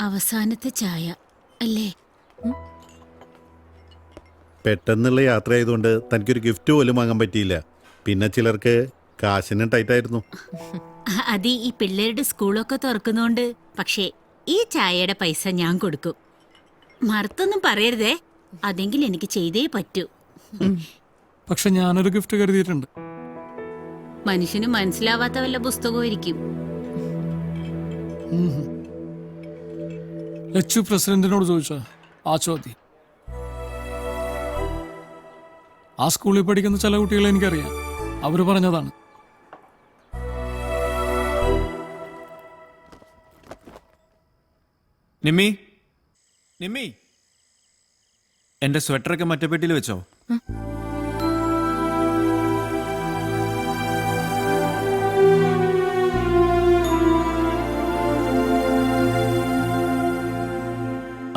അവസാനത്തെ ചായ അല്ലേ? പെട്ടെന്നുള്ള യാത്ര ആയതുകൊണ്ട് തനിക്കൊരു ഗിഫ്റ്റ് പോലും വാങ്ങാൻ പറ്റിയില്ല. പിന്നെ ചിലർക്ക് കാശിനും ടൈറ്റായിരുന്നു. അത് ഈ പിള്ളേരുടെ സ്കൂളൊക്കെ തുറക്കുന്നോണ്ട്. പക്ഷേ ഈ ചായയുടെ പൈസ ഞാൻ കൊടുക്കും. മറുത്തൊന്നും പറയരുതേ, അതെങ്കിലും എനിക്ക് ചെയ്തേ പറ്റൂ. പക്ഷെ ഞാനൊരു ഗിഫ്റ്റ് കരുതിയിട്ടുണ്ട്. മനുഷ്യന് മനസ്സിലാവാത്ത വല്ല പുസ്തകവും ഇരിക്കും. ലച്ചു പ്രസിഡന്റിനോട് ചോദിച്ച ആ ചോദ്യം. ആ സ്കൂളിൽ പഠിക്കുന്ന ചില കുട്ടികളെ എനിക്കറിയാം. അവര് പറഞ്ഞതാണ്. നിമ്മി, നിമ്മി, എന്റെ സ്വെറ്ററൊക്കെ മറ്റേ പെട്ടിയിൽ വെച്ചോ?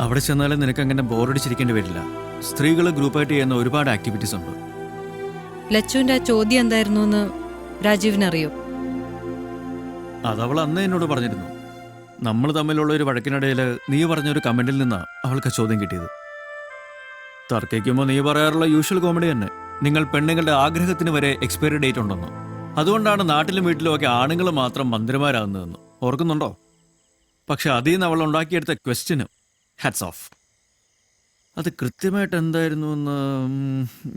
അവിടെ ചെന്നാലും നിനക്ക് അങ്ങനെ ബോറടിച്ചിരിക്കേണ്ടി വരില്ല. സ്ത്രീകൾ ഗ്രൂപ്പായിട്ട് ചെയ്യുന്ന ഒരുപാട് ആക്ടിവിറ്റീസ് ഉണ്ട്. ലച്ചുവിന്റെ ആ ചോദ്യം എന്തായിരുന്നു എന്ന് രാജീവിനറിയോ? അതവൾ അന്ന് എന്നോട് പറഞ്ഞിരുന്നു. നമ്മൾ തമ്മിലുള്ള ഒരു വഴക്കിനിടയിൽ നീ പറഞ്ഞൊരു കമന്റിൽ നിന്നാണ് അവൾക്ക് ചോദ്യം കിട്ടിയത്. തർക്കിക്കുമ്പോൾ നീ പറയാറുള്ള യൂഷ്വൽ കോമഡി തന്നെ. നിങ്ങൾ പെണ്ണുങ്ങളുടെ ആഗ്രഹത്തിന് വരെ എക്സ്പയറി ഡേറ്റ് ഉണ്ടെന്ന്. അതുകൊണ്ടാണ് നാട്ടിലും വീട്ടിലും ഒക്കെ ആണുങ്ങൾ മാത്രം മന്ത്രിമാരാകുന്നതെന്ന് ഓർക്കുന്നുണ്ടോ? പക്ഷെ അതിൽ നിന്ന് അവൾ ഉണ്ടാക്കിയെടുത്ത ക്വസ്റ്റ്യന് ഹാറ്റ്സ് ഓഫ്. അത് കൃത്യമായിട്ട് എന്തായിരുന്നു എന്ന്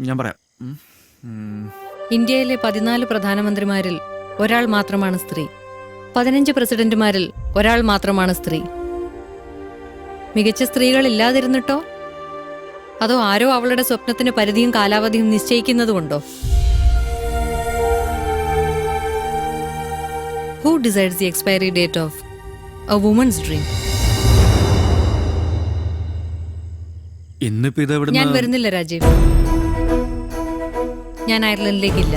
ഞാൻ പറയാം. ഇന്ത്യയിലെ 14 പ്രധാനമന്ത്രിമാരിൽ ഒരാൾ മാത്രമാണ് സ്ത്രീ. 15 പ്രസിഡന്റുമാരിൽ ഒരാൾ മാത്രമാണ് സ്ത്രീ. മികച്ച സ്ത്രീകൾ ഇല്ലാതിരുന്നിട്ടോ? അതോ ആരോ അവളുടെ സ്വപ്നത്തിന് പരിധിയും കാലാവധിയും നിശ്ചയിക്കുന്നതുകൊണ്ടോ? Who decides the expiry date of a woman's dream? ഇന്നിപ്പോ ഇതെവിടെ ഞാൻ വരുന്നില്ല രാജീവ്. ഞാൻ അയർലൻഡിലേക്കില്ല.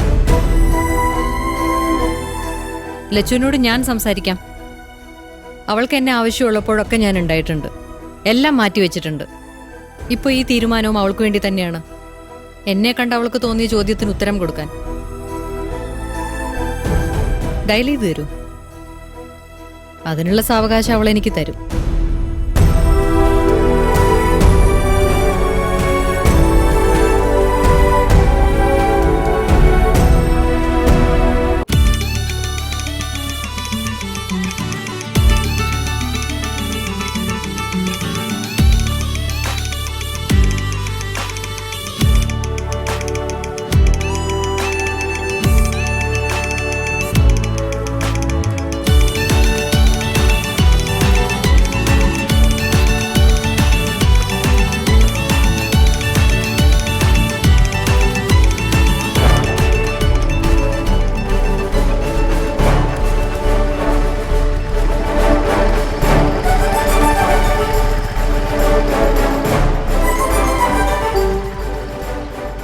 ലച്ചുവിനോട് ഞാൻ സംസാരിക്കാം. അവൾക്ക് എന്നെ ആവശ്യമുള്ളപ്പോഴൊക്കെ ഞാൻ ഉണ്ടായിട്ടുണ്ട്. എല്ലാം മാറ്റിവെച്ചിട്ടുണ്ട്. ഇപ്പോൾ ഈ തീരുമാനവും അവൾക്ക് വേണ്ടി തന്നെയാണ്. എന്നെ കണ്ട് അവൾക്ക് തോന്നിയ ചോദ്യത്തിന് ഉത്തരം കൊടുക്കാൻ. ഡയൽ ചെയ്ത് തരൂ. അതിനുള്ള സാവകാശം അവൾ എനിക്ക് തരും.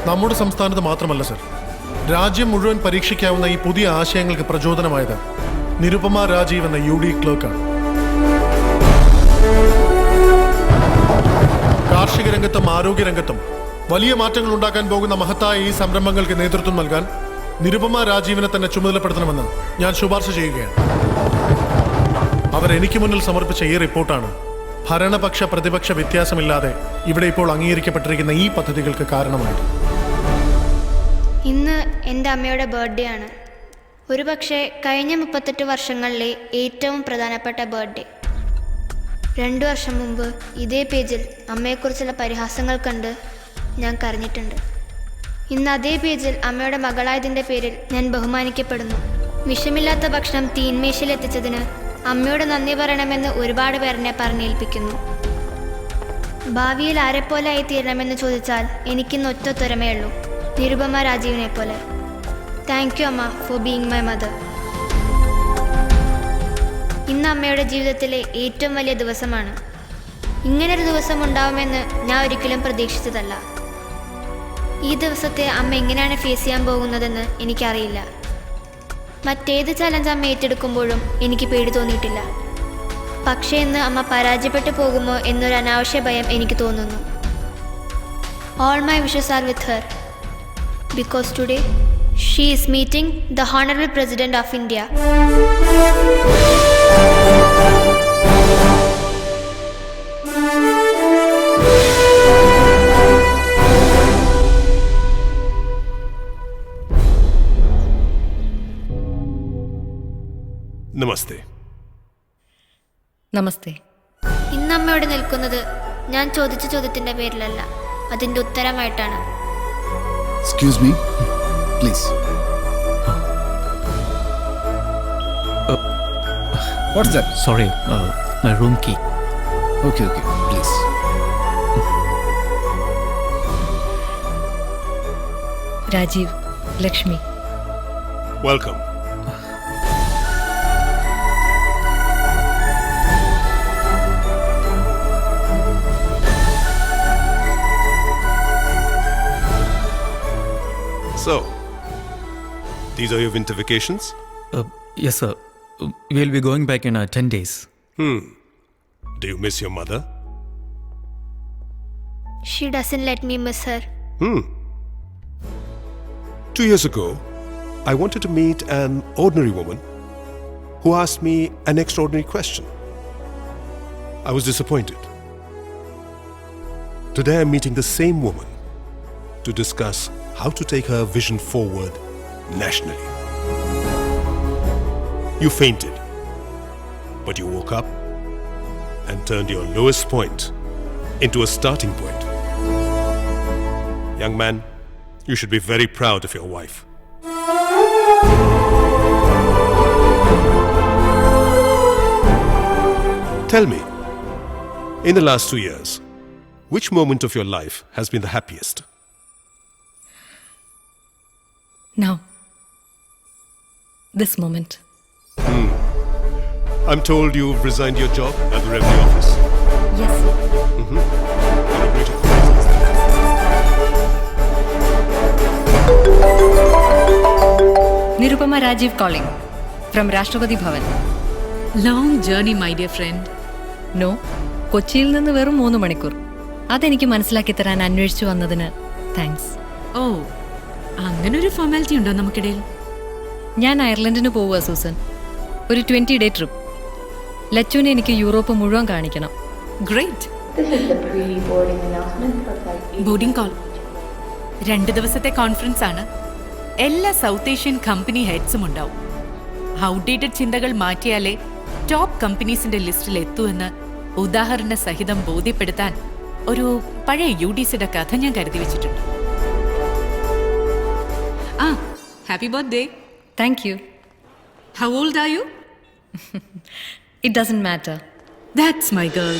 നമ്മുടെ സംസ്ഥാനത്ത് മാത്രമല്ല സർ, രാജ്യം മുഴുവൻ പരീക്ഷിക്കാവുന്ന ഈ പുതിയ ആശയങ്ങൾക്ക് പ്രചോദനമായത് നിരുപമ രാജീവ് എന്ന UD ക്ലർക്കാണ്. കാർഷിക രംഗത്തും ആരോഗ്യരംഗത്തും വലിയ മാറ്റങ്ങൾ ഉണ്ടാക്കാൻ പോകുന്ന മഹത്തായ ഈ സംരംഭങ്ങൾക്ക് നേതൃത്വം നൽകാൻ നിരുപമ രാജീവിനെ തന്നെ ചുമതലപ്പെടുത്തണമെന്ന് ഞാൻ ശുപാർശ ചെയ്യുകയാണ്. അവരെനിക്ക് മുന്നിൽ സമർപ്പിച്ച ഈ റിപ്പോർട്ടാണ് ഭരണപക്ഷ പ്രതിപക്ഷ വ്യത്യാസമില്ലാതെ ഇവിടെ ഇപ്പോൾ അംഗീകരിക്കപ്പെട്ടിരിക്കുന്ന ഈ പദ്ധതികൾക്ക് കാരണമായത്. ഇന്ന് എൻ്റെ അമ്മയുടെ ബർത്ത്ഡേ ആണ്. ഒരുപക്ഷെ കഴിഞ്ഞ 38 വർഷങ്ങളിലെ ഏറ്റവും പ്രധാനപ്പെട്ട ബർത്ത്ഡേ. 2 വർഷം മുമ്പ് ഇതേ പേജിൽ അമ്മയെക്കുറിച്ചുള്ള പരിഹാസങ്ങൾ കണ്ട് ഞാൻ കരഞ്ഞിട്ടുണ്ട്. ഇന്ന് അതേ പേജിൽ അമ്മയുടെ മകളായതിൻ്റെ പേരിൽ ഞാൻ ബഹുമാനിക്കപ്പെടുന്നു. വിഷമില്ലാത്ത ഭക്ഷണം തീന്മേശയിൽ എത്തിച്ചതിന് അമ്മയോട് നന്ദി പറയണമെന്ന് ഒരുപാട് പേർ എന്നെ പറഞ്ഞേൽപ്പിക്കുന്നു. ഭാവിയിൽ ആരെപ്പോലെ ആയി തീരണമെന്ന് ചോദിച്ചാൽ എനിക്കിന്ന് ഒറ്റ ഉത്തരമേ ഉള്ളൂ, നിരുപമ രാജീവിനെ പോലെ. താങ്ക് യു അമ്മ ഫോർ ബീയിങ് മൈ മദർ. ഇന്ന് അമ്മയുടെ ജീവിതത്തിലെ ഏറ്റവും വലിയ ദിവസമാണ്. ഇങ്ങനൊരു ദിവസം ഉണ്ടാവുമെന്ന് ഞാൻ ഒരിക്കലും പ്രതീക്ഷിച്ചതല്ല. ഈ ദിവസത്തെ അമ്മ എങ്ങനെയാണ് ഫേസ് ചെയ്യാൻ പോകുന്നതെന്ന് എനിക്കറിയില്ല. മറ്റേത് ചലഞ്ച് അമ്മ ഏറ്റെടുക്കുമ്പോഴും എനിക്ക് പേടി തോന്നിയിട്ടില്ല. പക്ഷേ ഇന്ന് അമ്മ പരാജയപ്പെട്ടു പോകുമോ എന്നൊരു അനാവശ്യ ഭയം എനിക്ക് തോന്നുന്നു. All my wishes are with her. Because today she is meeting the Honorable President of India. നമസ്തേ. നമസ്തേ. ഇന്ന് അമ്മ ഇവിടെ നിൽക്കുന്നത് ഞാൻ ചോദിച്ച ചോദ്യത്തിന്റെ പേരിലല്ല, അതിന്റെ ഉത്തരമായിട്ടാണ്. Excuse me, please. What's that? Sorry, my room key. Okay, please. Rajeev, Lakshmi. Welcome. So, these are your winter vacations? Yes sir, will be going back in 10 days. Do you miss your mother? She doesn't let me miss her. 2 years ago, I wanted to meet an ordinary woman who asked me an extraordinary question. I was disappointed. Today I'm meeting the same woman to discuss how to take her vision forward nationally. You fainted, but you woke up and turned your lowest point into a starting point. Young man, you should be very proud of your wife. Tell me, in the last 2 years, which moment of your life has been the happiest? Now. This moment. I'm told you've resigned your job at the Revenue Office. Yes. Congratulations. Nirupama Rajeev calling from Rashtrapati Bhavan. Long journey my dear friend. No, കൊച്ചിയിൽ നിന്ന് വെറും 3 മണിക്കൂർ. അതെനിക്ക് മനസ്സിലാക്കി തരാൻ അന്വേഷിച്ചു വന്നതിന് thanks. ഓ, അങ്ങനൊരു ഫോർമാലിറ്റി ഉണ്ടോ നമുക്കിടയിൽ? ഞാൻ അയർലൻഡിന് പോവുക സൂസൻ. ഒരു 20-day ട്രിപ്പ്. ലച്ചുവിനെ എനിക്ക് യൂറോപ്പ് മുഴുവൻ കാണിക്കണം. ഗ്രേറ്റ്. Boarding call. 2 ദിവസത്തെ കോൺഫറൻസ് ആണ്. എല്ലാ സൗത്ത് ഏഷ്യൻ കമ്പനി ഹെഡ്സും ഉണ്ടാവും. ഔട്ട്ഡേറ്റഡ് ചിന്തകൾ മാറ്റിയാലേ ടോപ്പ് കമ്പനീസിന്റെ ലിസ്റ്റിൽ എത്തൂവെന്ന് ഉദാഹരണ സഹിതം ബോധ്യപ്പെടുത്താൻ ഒരു പഴയ UDCയുടെ കഥ ഞാൻ കരുതി വെച്ചിട്ടുണ്ട്. ആ, happy birthday. Thank you. How old are you? It doesn't matter. That's my girl.